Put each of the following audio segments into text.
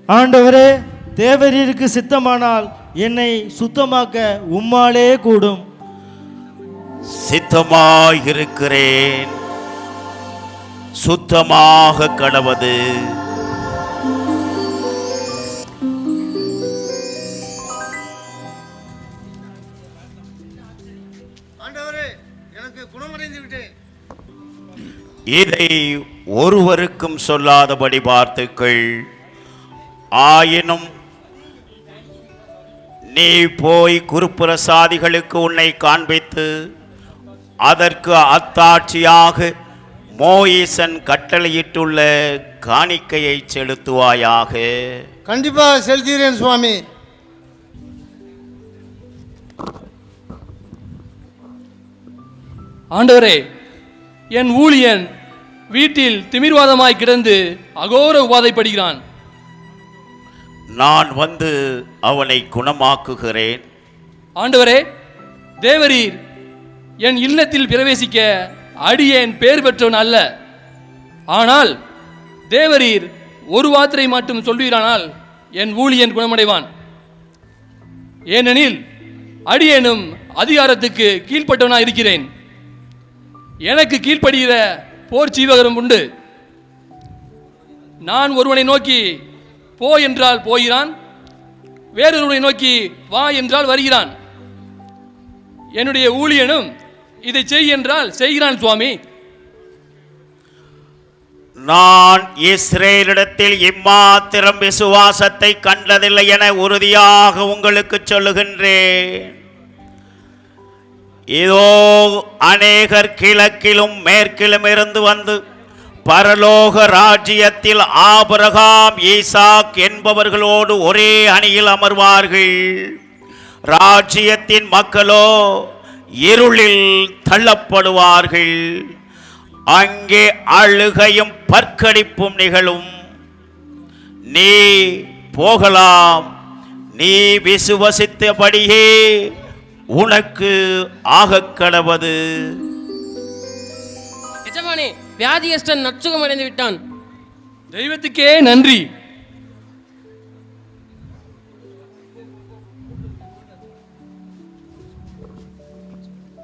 ஆண்டவரே, தேவரீருக்கு சித்தமானால் என்னை சுத்தமாக்க உம்மாலே கூடும். சித்தமாயிருக்கிறேன், சுத்தமாக கடவது. ஆண்டவரே, எனக்கு குணமடைந்து விட்டேன். இதை ஒருவருக்கும் சொல்லாதபடி பார்த்துக்கள். ஆயினும் நீ போய் குருப்பிரசாதிகளுக்கு உன்னை காண்பித்து அதற்கு அத்தாட்சியாக மோயிசன் கட்டளையிட்டுள்ள காணிக்கையை செலுத்துவாயாக. கண்டிப்பாக செலுத்துகிறேன் சுவாமி. ஆண்டவரே, என் ஊழியன் வீட்டில் திமிர்வாதமாய் கிடந்து அகோர உபாதைப்படுகிறான். நான் வந்து அவனை குணமாக்குகிறேன். ஆண்டவரே, தேவரீர் என் இல்லத்தில் பிரவேசிக்க அடியேன் பேர் பெற்றவன் அல்ல. ஆனால் தேவரீர் ஒரு வார்த்தை மட்டும் சொல்வீரானால் என் ஊழியன் குணமடைவான். ஏனெனில் அடியேனும் அதிகாரத்துக்கு கீழ்ப்பட்டவனாக இருக்கிறேன். எனக்கு கீழ்ப்படுகிற போர் சீவகரும் உண்டு. நான் ஒருவனை நோக்கி போ என்றால் போகிறான், வேறொருவனை நோக்கி வா என்றால் வருகிறான். என்னுடைய ஊழியனும் இதை செய் என்றால் செய்கிறான் சுவாமி. நான் இஸ்ரேலிடத்தில் இம்மாத்திரம் விசுவாசத்தை கண்டதில்லை என உறுதியாக உங்களுக்கு சொல்லுகின்றேன். இதோ அநேகர் கிழக்கிலும் மேற்கிலும் இருந்து வந்து பரலோக ராஜ்யத்தில் ஆபிரகாம், ஈசாக் என்பவர்களோடு ஒரே அணியில் அமர்வார்கள். ராஜ்யத்தின் மக்களோ இருளில் தள்ளப்படுவார்கள். அங்கே அழுகையும் பற்கடிப்பும் நிகழும். நீ போகலாம், நீ விசுவசித்தபடியே உனக்கு ஆகக்கடவது. எஜமானே, வியாதியஸ்டன் நற்சுகம் அடைந்து விட்டான். தெய்வத்துக்கே நன்றி.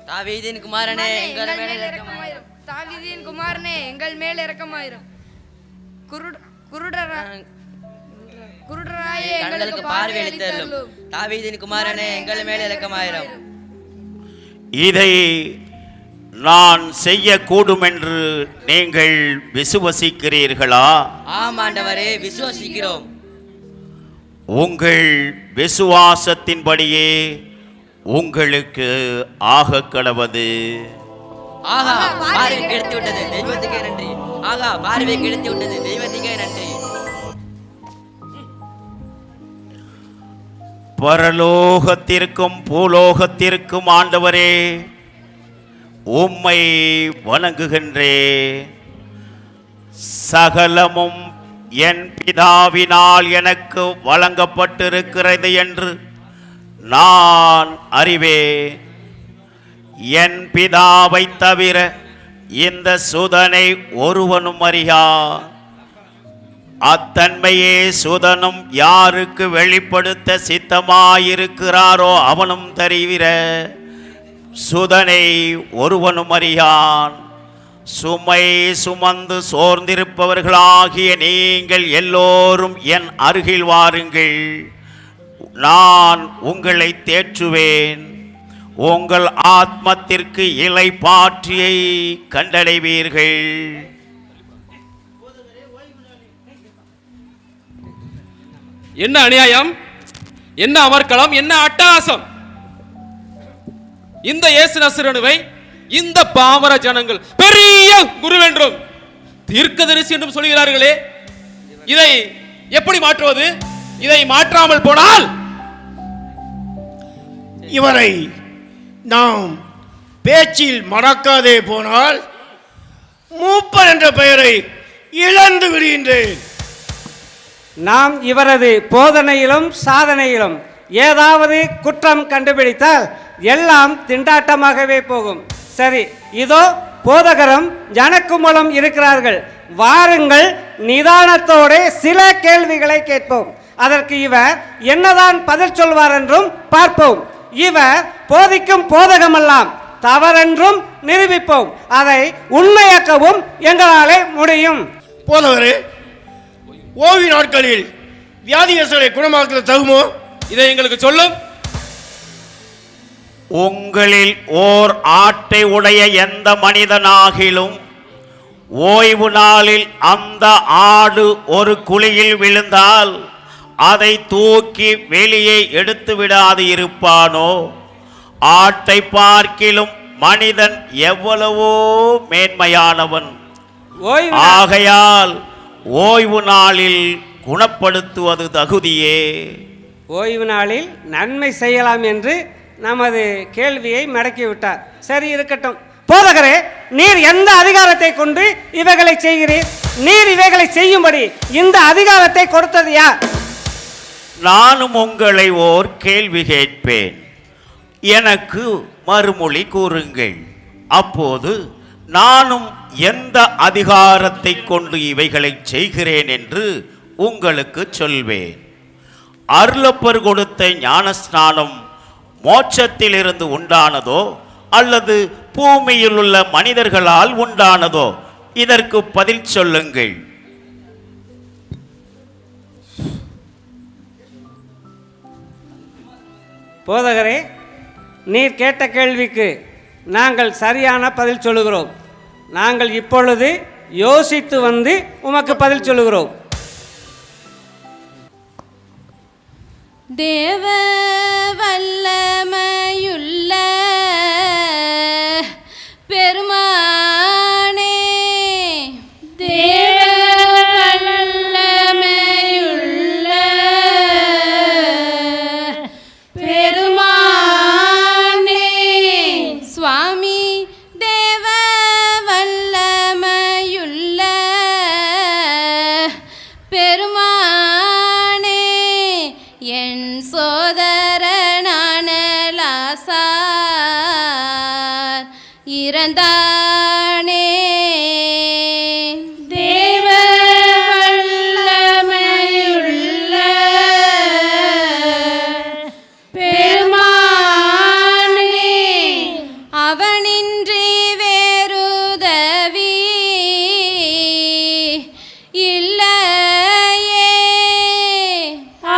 தாவீதின் குமாரனே, எங்கள் மேல் இரக்கமாயிரும். தாவீதின் குமாரனே, எங்கள் மேல் இரக்கமாயிரும். குருடராயே எங்களுக்கு பார்வை அளித்தருளும். தாவீதின் குமாரனே, எங்கள் மேல் இரக்கமாயிரும். இதை நான் செய்யக்கூடும் என்று நீங்கள் விசுவசிக்கிறீர்களா? ஆம் ஆண்டவரே, விசுவசிக்கிறோம். உங்கள் விசுவாசத்தின்படியே உங்களுக்கு ஆகக்கடவது. ஆகா, பார்வை கிடைத்து விட்டது, தெய்வத்துக்கே நன்றி. ஆகா, பார்வை கிடைத்து விட்டது, தெய்வத்துக்கே நன்றி. பரலோகத்திற்கும் பூலோகத்திற்கும் ஆண்டவரே, உம்மை வணங்குகின்றே. சகலமும் என் பிதாவினால் எனக்கு வழங்கப்பட்டிருக்கிறது என்று நான் அறிவேன். என் பிதாவை தவிர இந்த சுதனை ஒருவனும் அறியான். அத்தன்மையே சுதனும் யாருக்கு வெளிப்படுத்த சித்தமாயிருக்கிறாரோ அவனும் தவிர சுதனை ஒருவனும் அறியான். சுமை சுமந்து சோர்ந்திருப்பவர்களாகிய நீங்கள் எல்லோரும் என் அருகில் வாருங்கள், நான் உங்களை தேற்றுவேன். உங்கள் ஆத்மத்திற்கு இளைப்பாற்றியை கண்டடைவீர்கள். என்ன அநியாயம், என்ன அமர்க்களம், என்ன அட்டகாசம்! இந்த இயேசு நசரேயனை இந்த பாமர ஜனங்கள் பெரிய குருவென்றும் தீர்க்கதரிசி என்றும் சொல்கிறார்களே, இதை எப்படி மாற்றுவது? இதை மாற்றாமல் போனால் இவரை நாம் பேச்சில் மறக்காதே போனால் மூப்பர் என்ற பெயரை இழந்து விடுகின்றேன். நாம் இவரது போதனையிலும் சாதனையிலும் ஏதாவது குற்றம் கண்டுபிடித்தால் எல்லாம் திண்டாட்டமாகவே போகும். சரி, இதோ போதகரும் ஜனக்குமலும் இருக்கிறார்கள். வாருங்கள், நிதானத்தோடு சில கேள்விகளை கேட்போம். அதற்கு இவர் என்னதான் பதில் சொல்வார் என்றும் பார்ப்போம். இவர் போதிக்கும் போதகமெல்லாம் தவறென்றும் நிரூபிப்போம். அதை உண்மையாக்கவும் எங்களாலே முடியும். போதவரே, ஓய்வு நாட்களில் வியாதிகளை குணமாக்குறது தகுமோ? இதை எங்களுக்கு சொல்லும். உங்களில் ஓர் ஆட்டை உடைய எந்த மனிதனாகிலும் ஓய்வு நாளில் அந்த ஆடு ஒரு குழியில் விழுந்தால் அதை தூக்கி வெளியே எடுத்து விடாது இருப்பானோ? ஆட்டை பார்க்கிலும் மனிதன் எவ்வளவோ மேன்மையானவன். ஆகையால் ஓய்வு நாளில் குணப்படுத்துவது தகுதியே. ஓய்வு நாளில் நன்மை செய்யலாம் என்று நமது கேள்வியை மடக்கிவிட்டார். சரி, இருக்கட்டும். போதகரே, நீர் எந்த அதிகாரத்தை கொண்டு இவைகளை செய்கிறீர்? நீர் இவைகளை செய்யும்படி இந்த அதிகாரத்தை கொடுத்தது யார்? நானும் உங்களை ஓர் கேள்வி கேட்பேன், எனக்கு மறுமொழி கூறுங்கள். அப்போது நானும் எந்த அதிகாரத்தை கொண்டு இவைகளை செய்கிறேன் என்று உங்களுக்கு சொல்வேன். அருளப்பர் கொடுத்த ஞானஸ்நானம் மோட்சத்திலிருந்து உண்டானதோ அல்லது பூமியில் உள்ள மனிதர்களால் உண்டானதோ? இதற்கு பதில் சொல்லுங்கள். போதகரே, நீர் கேட்ட கேள்விக்கு நாங்கள் சரியான பதில் சொல்லுகிறோம். நாங்கள் இப்பொழுது யோசித்து வந்து உமக்கு பதில் சொல்லுகிறோம். தேவ வல்லமையுள்ள பெருமானே, தேவ வல்லமையுள்ள பெருமானே, சுவாமி தேவ வல்லமையுள்ள பெருமானே, என் சோதரனான லாசார் இறந்தானே. தேவ வல்லமையுள்ள பெருமானே, அவனின்றி வேறுதவி இல்லையே,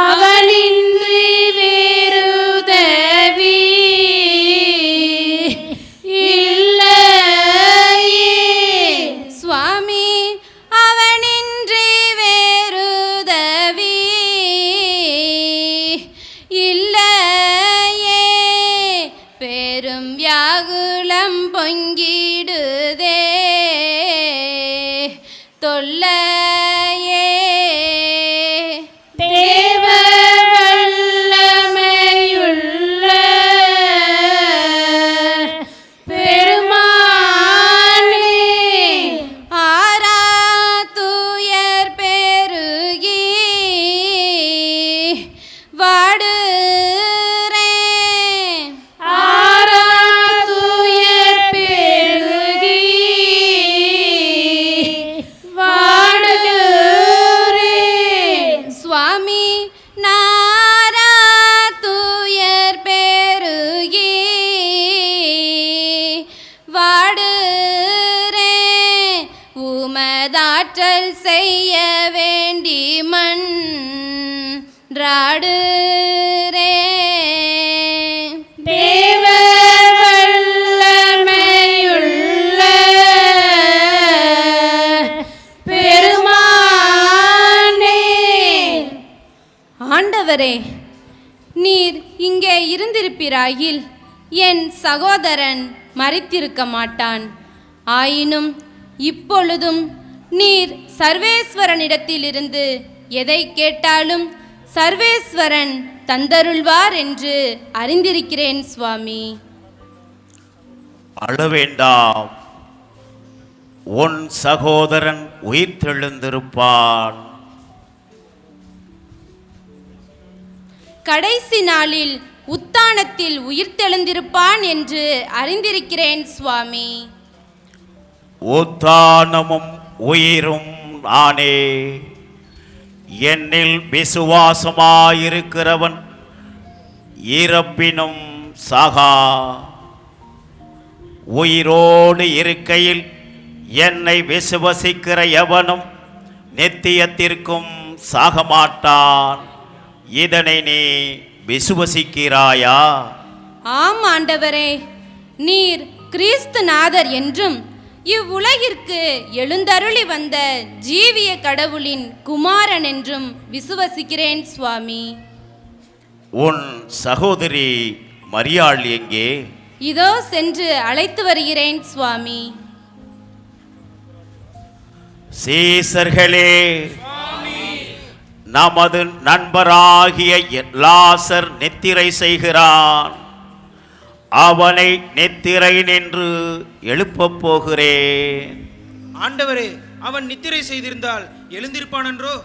அவனின்றி வேறுதவி இல்லையே, சுவாமி அவனின்றி வேறுதவி இல்லையே, பெரும் வியாகுலம் பொங்கிடுதே தொல்லையே. தேவ வல்லமையுள்ள பெருமானே, ஆராத்துயர் பெருகி வாடுறேன், ஆராத்துயர் பெருகி வாடுறேன், சுவாமி நாராத்துயர் பெருகி வாடுறேன், உமதாற்றல் செய்ய வேண்டி மன்றாடுறேன். தேவ வல்லமையுள்ள பெருமானே, ஆண்டவரே, நீர் இங்கே இருந்திருப்பிராயில் என் சகோதரன் மரித்திருக்க மாட்டான். ஆயினும் இப்பொழுதும் நீர் சர்வேஸ்வரனிடத்திலிருந்து எதை கேட்டாலும் சர்வேஸ்வரன் தந்தருள்வார் என்று அறிந்திருக்கிறேன் சுவாமி. அழவேண்டாம், உன் சகோதரன் உயிர்த்தெழுந்திருப்பான். கடைசி நாளில் உத்தானத்தில் உயிர்த்தெழுந்திருப்பான் என்று அறிந்திருக்கிறேன் சுவாமி. உத்தானமும் உயிரும் நானே. என்னில் விசுவாசமாயிருக்கிறவன் இறப்பினும் சாகா. உயிரோடு இருக்கையில் என்னை விசுவசிக்கிற எவனும் நித்தியத்திற்கும் சாகமாட்டான். இதனை நீ விசுவசிக்கிறாயா? ஆம் ஆண்டவரே, நீர் கிறிஸ்துநாதர் என்றும் இவ்வுலகிற்கு எழுந்தருளி வந்த ஜீவிய கடவுளின் குமாரன் என்றும் விசுவசிக்கிறேன் சுவாமி. உன் சகோதரி மரியாள் எங்கே? இதோ சென்று அழைத்து வருகிறேன் சுவாமி. சீசர்களே, நமது நண்பராகிய லாசர் நித்திரை செய்கிறான். அவனை நித்திரை நின்று எழுப்பப் போகிறேன். ஆண்டவரே, அவன் நித்திரை செய்திருந்தால் எழுந்திருப்பான் என்றோ?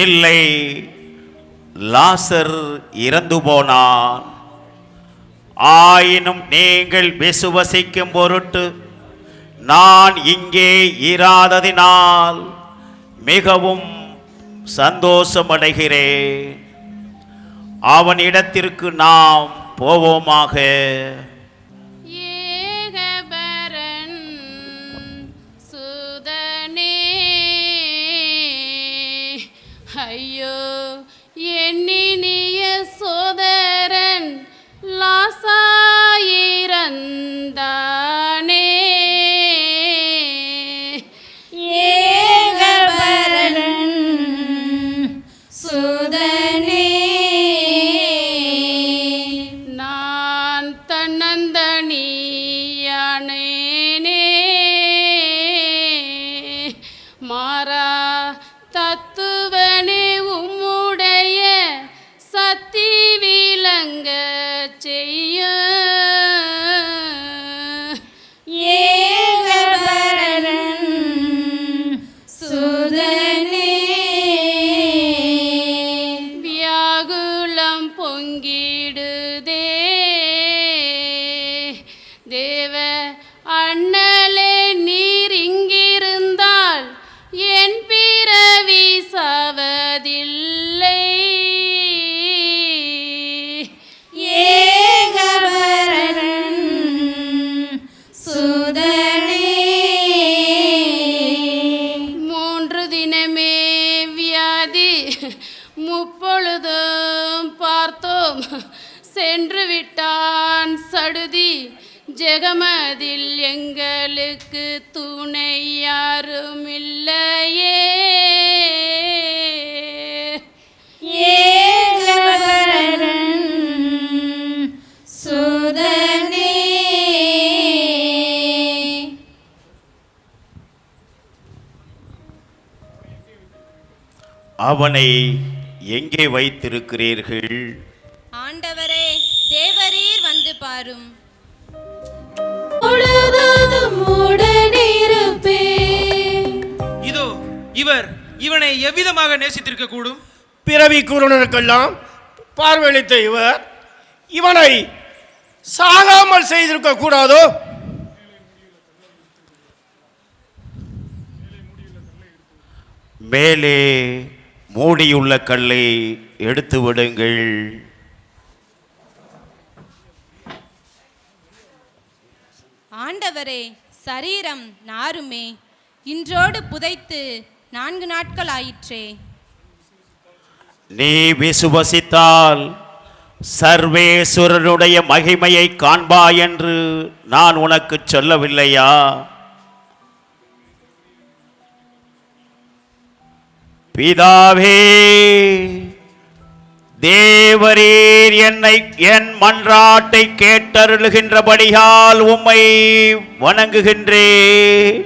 இல்லை, லாசர் இறந்து போனான். ஆயினும் நீங்கள் விசுவசிக்கும் பொருட்டு நான் இங்கே இராததினால் மிகவும் சந்தோஷமடைகிறேன். அவன் இடத்திற்கு நாம் போவோமாக. ஏகபரன் சுதனே, ஐயோ எண்ணினிய சோதரன் லாசாயிரந்தானே. ஏகபரன் சுதனே, நான் தன்னந்தனியானேனே. மாறா தத்துவனே, உம்முடைய சக்தி விளங்க செய்ய. ஏகபரன் சுதனே, வியாகுலம் பொங்கிடுதே. தேவ அண்ணலே, நீர் இங்கிருந்தால் என் பிறவி சாவதில்லை. ஏகபரன் சுதனே, 3 தினமே வியாதி முப்பொழுதும் பார்த்தோம். சென்று விட்டான் சடுதி. ஜெகமதில் எங்களுக்கு துணை யாரும் இல்லையே. ஏகபரன் சுதனே, அவனை எங்கே வைத்திருக்கிறீர்கள்? ஆண்டவரே, தேவரீர் வந்து பாரும். இதோ இவனை எவ்விதமாக நேசித்திருக்க கூடும்? பிறவி கூறுனருக்கெல்லாம் பார்வையளித்த இவனை சாகாமல் செய்திருக்க கூடாதோ? மேலே மூடியுள்ள கல்லை எடுத்து விடுங்கள். ஆண்டவரே, சரீரம் நாருமே, இன்றோடு புதைத்து 4 நாட்கள் ஆயிற்றே. நீ விசுவசித்தால் சர்வேஸ்வரனுடைய மகிமையை காண்பாய் என்று நான் உனக்கு சொல்லவில்லையா? பிதாவே, தேவரீர் என்னை என் மன்றாட்டை கேட்டருளுகின்றபடியால் உம்மை வணங்குகின்றேன்.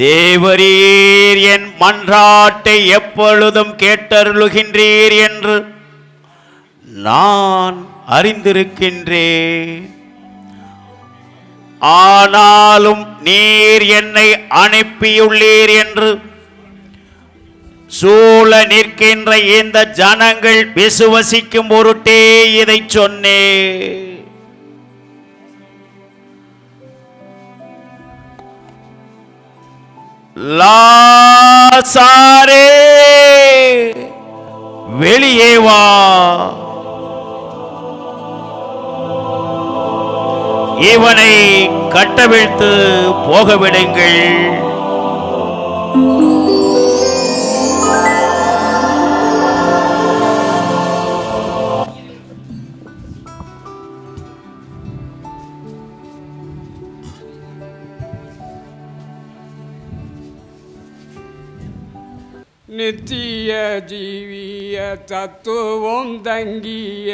தேவரீர் என் மன்றாட்டை எப்பொழுதும் கேட்டருளுகின்றீர் என்று நான் அறிந்திருக்கின்றேன். ஆனாலும் நீர் என்னை அனுப்பியுள்ளீர் என்று சூழ நிற்கின்ற இந்த ஜனங்கள் விசுவசிக்கும் பொருட்டே இதை சொன்னேன். லாசாரே வெளியே வா. இவனை கட்டவிழ்த்து போகவிடுங்கள். நித்திய ஜீவிய தத்துவம் தங்கிய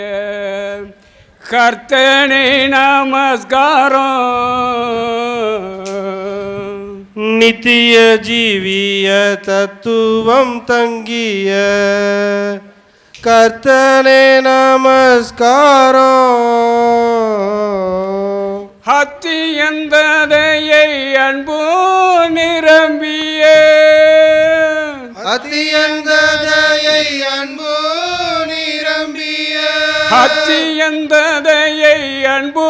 கர்த்தனை நமஸ்காரம். நித்திய ஜீவிய தத்துவம் தங்கிய கர்த்தனே நமஸ்காரம். அத்தியந்ததையை அன்பு நிரம்பிய அத்தியந்ததையை அன்பு நிரம்பிய அத்தியந்ததையை அன்பு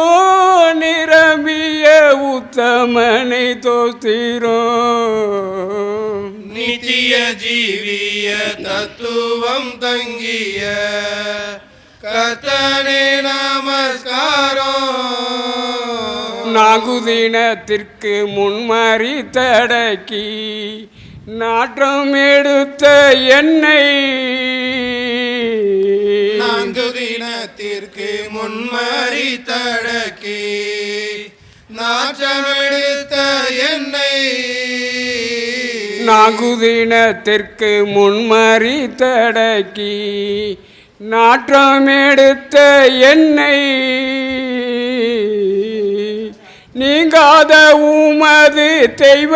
நிரம்பிய உத்தமனை தோத்திரோம். நித்திய ஜீவிய தத்துவம் தங்கிய கர்த்தனே நமஸ்காரம். நாகுதினத்திற்கு முன்மறி தடக்கி நாற்றம் எடுத்த என்னை நான்கு தினத்திற்கு முன்மறி தடக்கி நாற்றம் எடுத்த என்னை நாகுதினத்திற்கு முன்மறி தடக்கி நாற்றம் எடுத்த என்னை நீங்காத உமது தெய்வ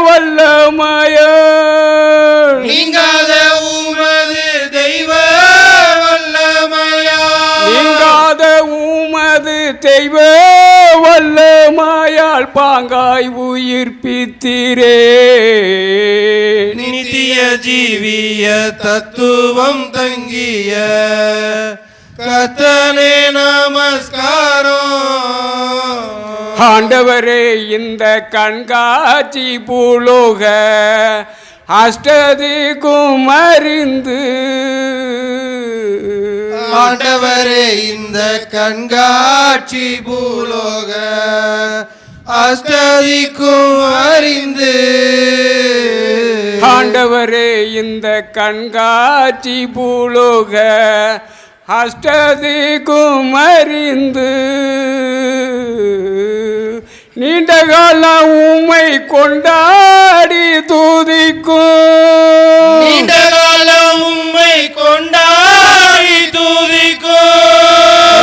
வல்லமையோ நீங்காத உமது தெய்வ வல்லமையா நீங்காத உமது தெய்வ வல்லமையால் பாங்காய் உயிர்ப்பித்தீரே. நித்திய ஜீவிய தத்துவம் தங்கிய கர்த்தனே நமஸ்காரம். ஆண்டவரே இந்த கண்காட்சி பூலோக அஷ்டதிக்கும் அறிந்து ஆண்டவரே இந்த கண்காட்சி பூலோக அஷ்டதிக்கும் அறிந்து ஆண்டவரே இந்த கண்காட்சி பூலோக அஷ்டதிக்கும் அறிந்து நீண்ட கால உம்மை கொண்டாடி துதிக்கும் நீண்ட காலம் உம்மை கொண்டாடி துதிக்கும்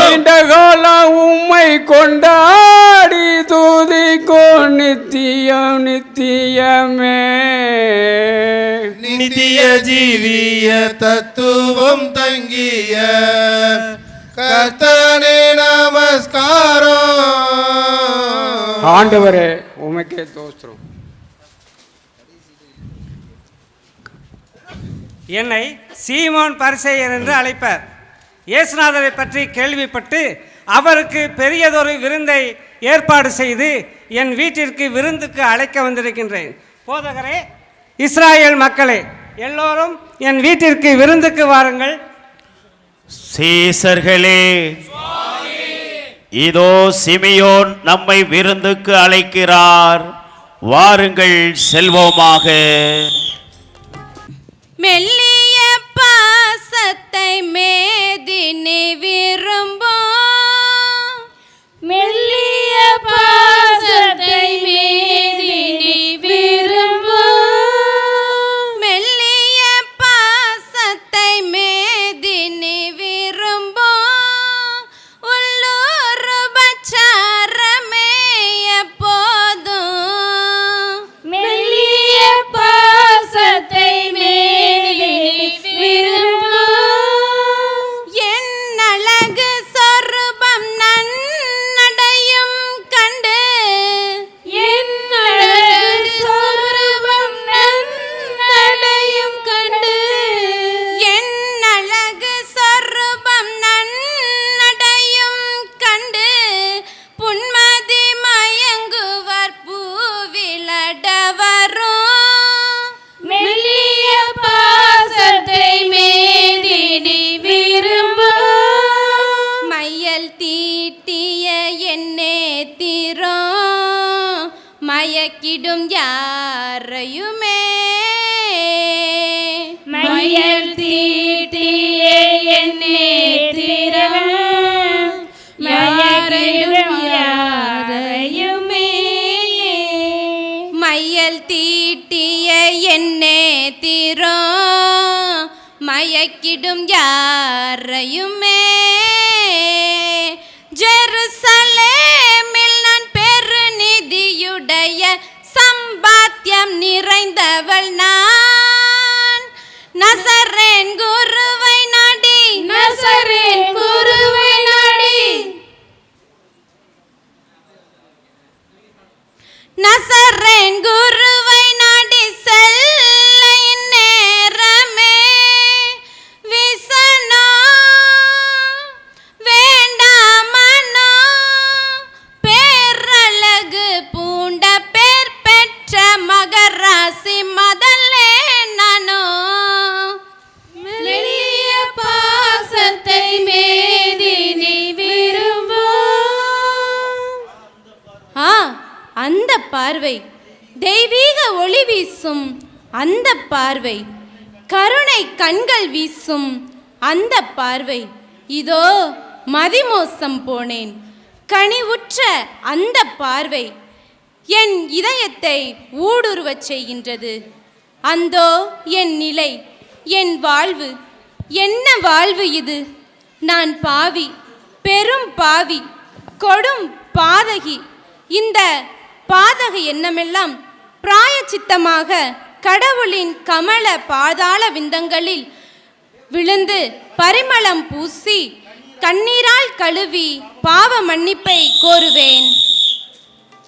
நீண்ட கால உம்மை கொண்டாடி துதிக்கும் நித்தியம் நித்தியமே. நித்திய ஜீவிய தத்துவம் தங்கிய கர்த்தனே நமஸ்காரம். ஆண்டவரே உமக்கே தோஸ்திரம். என்னை சீமோன் பரிசேயர் என்று அழைப்பார். இயேசுநாதரை பற்றி கேள்விப்பட்டு அவருக்கு பெரியதொரு விருந்தை ஏற்பாடு செய்து என் வீட்டிற்கு விருந்துக்கு அழைக்க வந்திருக்கின்றேன். போதகரே, இஸ்ராயேல் மக்களே, எல்லோரும் என் வீட்டிற்கு விருந்துக்கு வாருங்கள். சீசர்களே, இதோ சிமியோன் நம்மை விருந்துக்கு அழைக்கிறார். வாருங்கள் செல்வோமாக. மெல்லிய பாசத்தை மேதினி விரும்பும் மெல்லிய பாசத்தை மேதினி விரும்பும் மெல்லிய பாசத்தை மேதினி விரும்பும் உள்ளூர் பச்சாரமே எப்போதும் மெல்லிய பாசத்தை மேதினி விரும்பும் என் அழகு யாரையுமே. மையல் தீட்டியே என்னே திறம் மயக்கிடும் யாரையுமே. மையல் தீட்டிய என்னே திறம் மயக்கிடும் யாரையுமே. ஜெருசலேமில் நான் பெருநிதியுடைய சம்பாத்தியம் நிறைந்தவள் நான். நசரேன் குருவை நாடி நசரேன் குருவை நாடி நசரேன் குருவை நாடி செல்ல இந்நேரமே. விசனோ வேண்டாமனோ பேரழகு பூண்ட பேர் பெற்ற மகராசி மதல்லே நானோ. மெல்லிய பாசத்தை மேதினி விரும்பும். அந்த பார்வை தெய்வீக ஒளி வீசும். அந்த பார்வை கருணை கண்கள் வீசும். அந்த பார்வை இதோ மதிமோசம் போனேன். கனிவுற்ற அந்த பார்வை என் இதயத்தை ஊடுருவச் செய்கின்றது. அந்தோ என் நிலை, என் வாழ்வு. என்ன வாழ்வு இது? நான் பாவி, பெரும் பாவி, கொடும் பாதகி. இந்த பாதக எண்ணமெல்லாம் பிராயச்சித்தமாக கடவுளின் கமல பாதாள விந்தங்களில் விழுந்து பரிமளம் பூசி கண்ணீரால் கழுவி பாவ மன்னிப்பை கோருவேன்.